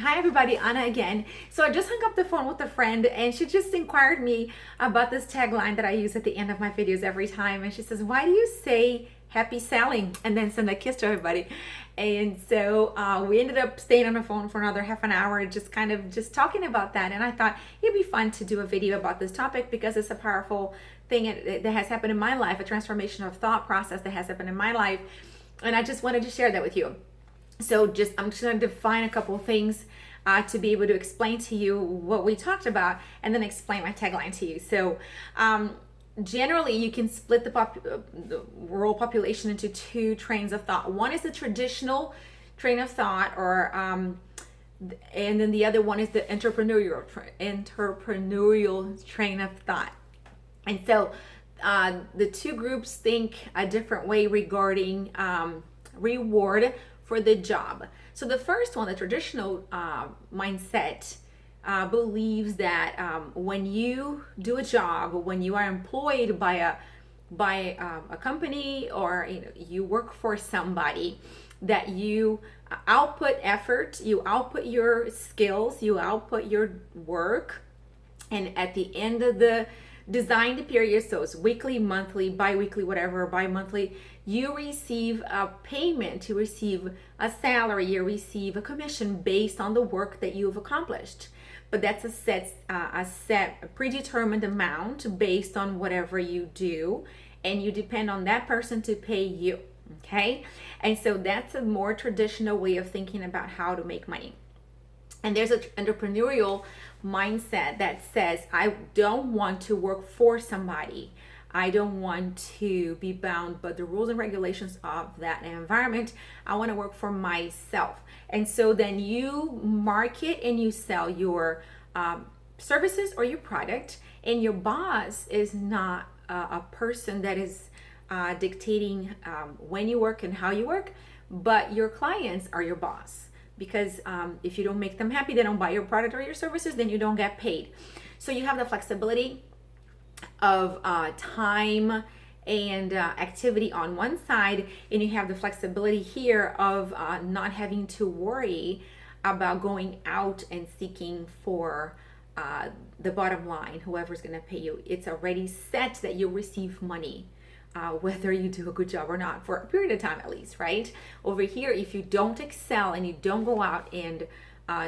Hi everybody, Anna again. So I just hung up the phone with a friend and she just inquired me about this tagline that I use at the end of my videos every time. And she says, why do you say happy selling and then send a kiss to everybody? And so we ended up staying on the phone for another half an hour, just talking about that. And I thought it'd be fun to do a video about this topic because it's a powerful thing that has happened in my life, a transformation of thought process that has happened in my life. And I just wanted to share that with you. So I'm just going to define a couple of things to be able to explain to you what we talked about and then explain my tagline to you. So generally you can split the world population into two trains of thought. One is the traditional train of thought, and then the other one is the entrepreneurial train of thought. And so the two groups think a different way regarding reward for the job. So the first one, the traditional mindset, believes that when you do a job, when you are employed by a company, or you work for somebody, that you output effort, you output your skills, you output your work, and at the end of the designed period, so it's weekly, monthly, bi-weekly, whatever, bi-monthly, you receive a payment, you receive a salary, you receive a commission based on the work that you've accomplished. But that's a set predetermined amount based on whatever you do, and you depend on that person to pay you, okay? And so that's a more traditional way of thinking about how to make money. And there's an entrepreneurial mindset that says, I don't want to work for somebody. I don't want to be bound by the rules and regulations of that environment. I want to work for myself. And so then you market and you sell your services or your product, and your boss is not a person that is dictating when you work and how you work, but your clients are your boss. Because if you don't make them happy, they don't buy your product or your services, then you don't get paid. So you have the flexibility of time and activity on one side, and you have the flexibility here of not having to worry about going out and seeking for the bottom line, whoever's going to pay you. It's already set that you'll receive money. Whether you do a good job or not, for a period of time at least, right? Over here, if you don't excel and you don't go out and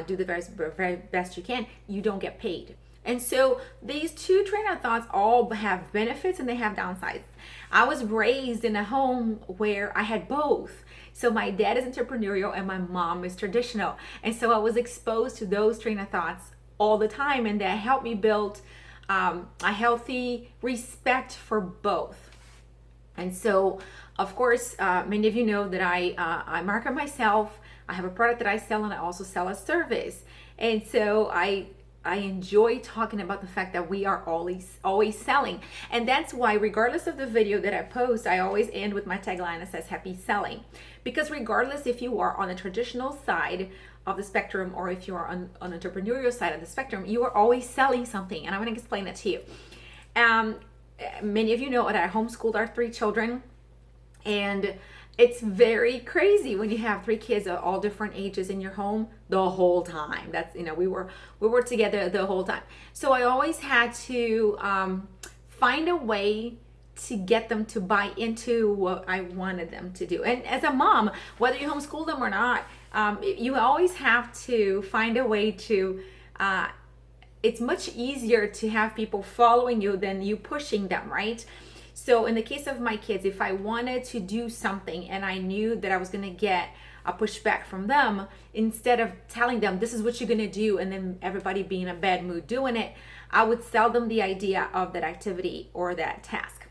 do the very best you can, you don't get paid. And so these two train of thoughts all have benefits and they have downsides. I was raised in a home where I had both. So my dad is entrepreneurial and my mom is traditional. And so I was exposed to those train of thoughts all the time, and that helped me build a healthy respect for both. And so, of course, many of you know that I market myself. I have a product that I sell, and I also sell a service. And so I enjoy talking about the fact that we are always selling. And that's why, regardless of the video that I post, I always end with my tagline that says happy selling. Because regardless if you are on the traditional side of the spectrum or if you are on the entrepreneurial side of the spectrum, you are always selling something. And I'm going to explain that to you. Many of you know that I homeschooled our 3 children, and it's very crazy when you have 3 kids of all different ages in your home the whole time. That's, we were together the whole time. So I always had to find a way to get them to buy into what I wanted them to do. And as a mom, whether you homeschool them or not, you always have to find a way to it's much easier to have people following you than you pushing them, right? So in the case of my kids, if I wanted to do something and I knew that I was going to get a pushback from them, instead of telling them this is what you're going to do and then everybody being in a bad mood doing it, I would sell them the idea of that activity or that task.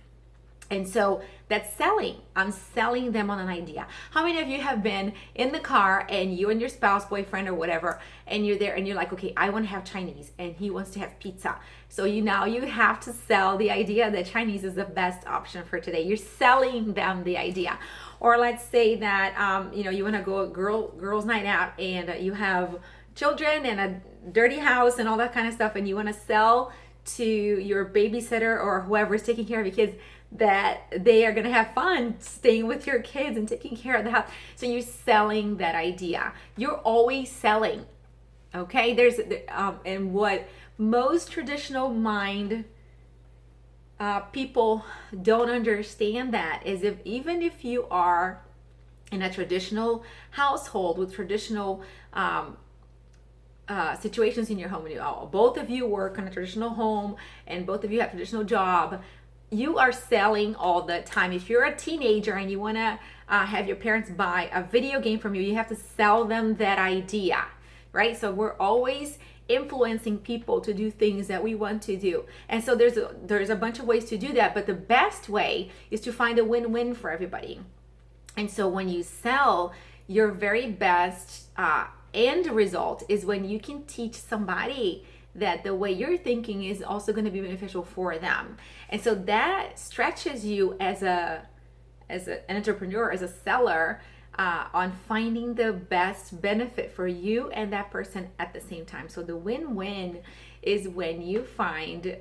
And so that's selling. I'm selling them on an idea. How many of you have been in the car and you and your spouse, boyfriend, or whatever, and you're there and you're like, okay, I want to have Chinese and he wants to have pizza. So you have to sell the idea that Chinese is the best option for today. You're selling them the idea. Or let's say that you want to go girls' night out and you have children and a dirty house and all that kind of stuff, and you want to sell to your babysitter or whoever is taking care of your kids that they are going to have fun staying with your kids and taking care of the house. So you're selling that idea. You're always selling. Okay, and what most traditional mind people don't understand that is even if you are in a traditional household with traditional situations in your home, and both of you work in a traditional home and both of you have a traditional job, you are selling all the time. If you're a teenager and you want to have your parents buy a video game from you, you have to sell them that idea, right? So we're always influencing people to do things that we want to do. And so there's a bunch of ways to do that, but the best way is to find a win-win for everybody. And so when you sell, your very best end result is when you can teach somebody that the way you're thinking is also going to be beneficial for them. And so that stretches you as an entrepreneur, as a seller, on finding the best benefit for you and that person at the same time. So the win-win is when you find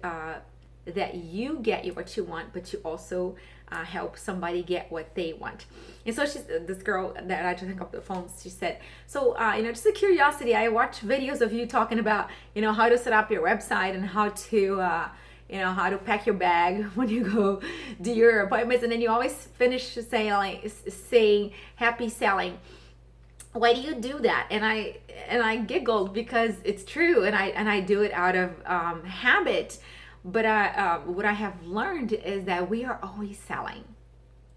that you get what you want, but you also help somebody get what they want. And so this girl that I just hung up the phone, she said, so, just a curiosity, I watch videos of you talking about, how to set up your website and how to, how to pack your bag when you go do your appointments. And then you always finish saying happy selling. Why do you do that? And I giggled because it's true. And I do it out of habit. But what I have learned is that we are always selling.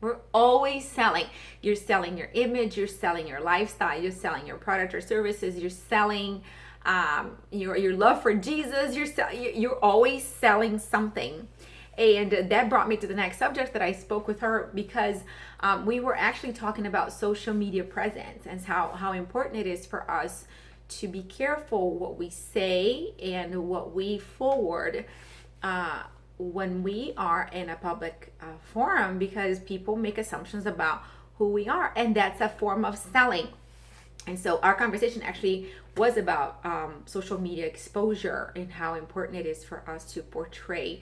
We're always selling. You're selling your image, you're selling your lifestyle, you're selling your product or services, you're selling your love for Jesus, you're always selling something. And that brought me to the next subject that I spoke with her, because we were actually talking about social media presence and how important it is for us to be careful what we say and what we forward when we are in a public forum, because people make assumptions about who we are, and that's a form of selling. And so our conversation actually was about social media exposure and how important it is for us to portray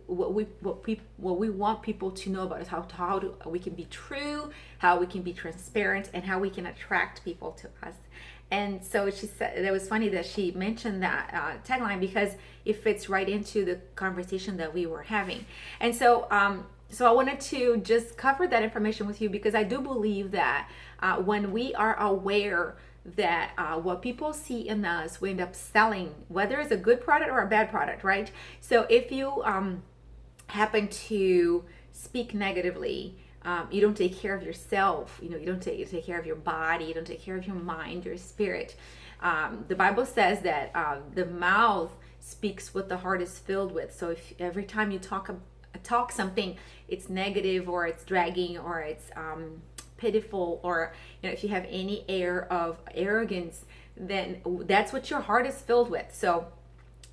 what we want people to know about us, how we can be true, how we can be transparent, and how we can attract people to us. And so she said, it was funny that she mentioned that tagline, because it fits right into the conversation that we were having. And so I wanted to just cover that information with you, because I do believe that when we are aware that what people see in us, we end up selling, whether it's a good product or a bad product, right? So if you happen to speak negatively, you don't take care of yourself, you don't take care of your body, you don't take care of your mind, your spirit. The Bible says that the mouth speaks what the heart is filled with. So if every time you talk something, it's negative, or it's dragging, or it's pitiful, or if you have any air of arrogance, then that's what your heart is filled with. So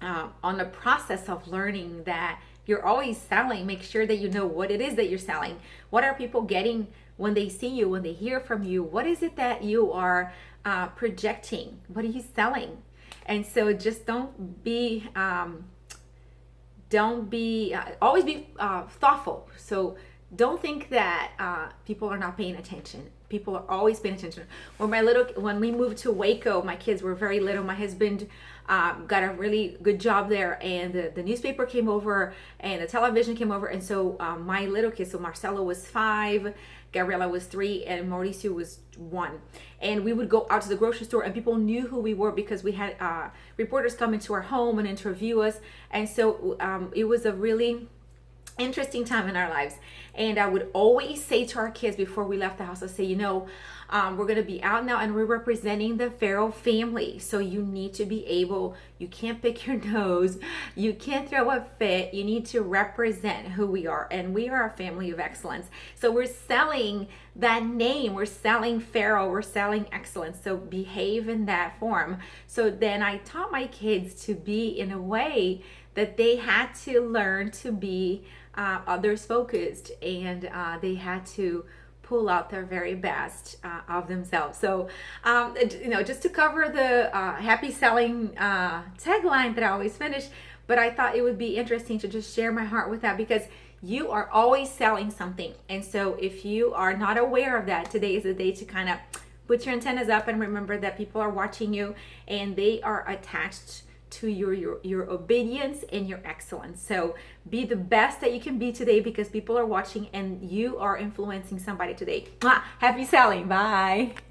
on the process of learning that you're always selling, make sure that you know what it is that you're selling. What are people getting when they see you, when they hear from you? What is it that you are projecting? What are you selling? And so just always be thoughtful. So don't think that people are not paying attention. People are always paying attention. When we moved to Waco, my kids were very little. My husband got a really good job there, and the newspaper came over and the television came over. And so my little kids, so Marcelo was 5, Gabriela was 3, and Mauricio was 1. And we would go out to the grocery store, and people knew who we were because we had reporters come into our home and interview us. And so it was a really interesting time in our lives. And I would always say to our kids before we left the house, I say, we're going to be out now and we're representing the Farrell family. So you need to be able, you can't pick your nose, you can't throw a fit, you need to represent who we are. And we are a family of excellence. So we're selling that name, we're selling Farrell, we're selling excellence. So behave in that form. So then I taught my kids to be in a way that they had to learn to be others focused, and they had to pull out their very best of themselves. So, just to cover the happy selling tagline that I always finish, but I thought it would be interesting to just share my heart with that, because you are always selling something. And so if you are not aware of that, today is the day to kind of Put your antennas up and remember that people are watching you and they are attached to your obedience and your excellence. So be the best that you can be today because people are watching and you are influencing somebody today. Happy selling. Bye.